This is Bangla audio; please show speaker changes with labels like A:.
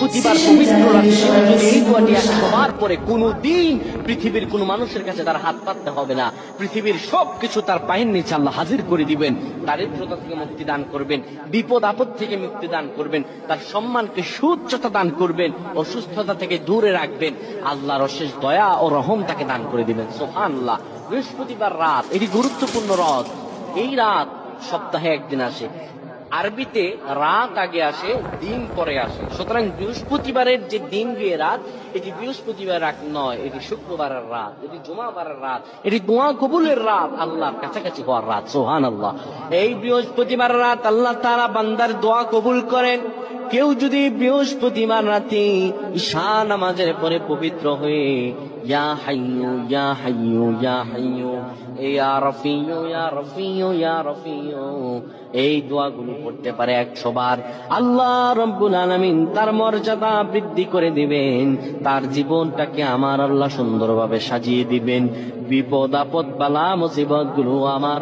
A: বৃহস্পতিবার পবিত্র রাতে যদি এই দোয়াটি 100 বার পরে কোনদিন পৃথিবীর কোন মানুষের কাছে তার হাত পাততে হবে না, পৃথিবীর সবকিছু তার পায়ের নিচে আল্লাহ হাজির করে দিবেন, দারিদ্রতা থেকে মুক্তি দান করবেন, বিপদ আপদ থেকে মুক্তি দান করবেন, তার সম্মানকে সুউচ্চতা দান করবেন, অসুস্থতা থেকে দূরে রাখবেন, আল্লাহর অশেষ দয়া ও রহম তাকে দান করে দিবেন। সুবহানাল্লাহ। বৃহস্পতিবার রাত এটি গুরুত্বপূর্ণ রাত। এই রাত সপ্তাহে একদিন আসে। আরবিতে রাত আগে আসে, দিন পরে আসে। সুতরাং বৃহস্পতিবারের যে দিন গিয়ে রাত, এটি বৃহস্পতিবার রাত নয়, এটি শুক্রবারের রাত, এটি জুমাবারের রাত, এটি দোয়া কবুলের রাত, আল্লাহর কাছাকাছি হওয়ার রাত। সুবহানাল্লাহ। এই বৃহস্পতিবার রাত আল্লাহ তাআলা বান্দার দোয়া কবুল করেন। কেউ যদি বৃহস্পতিবার রাতে ঈশা নামাজের পরে পবিত্র হয়ে ইয়া হাইয়ু ইয়া হাইয়ু ইয়া হাইয়ু ইয়া রাফিয়ু ইয়া রাফিয়ু ইয়া রাফিয়ু এই দোয়াগুলো পড়তে পারে 100 বার, আল্লাহ রব্বুল আলামিন তার মর্যাদা বৃদ্ধি করে দিবেন, তার জীবনটাকে আমার আল্লাহ সুন্দরভাবে সাজিয়ে দিবেন, বিপদ আপদ বালা মুসিবত গুলো আমার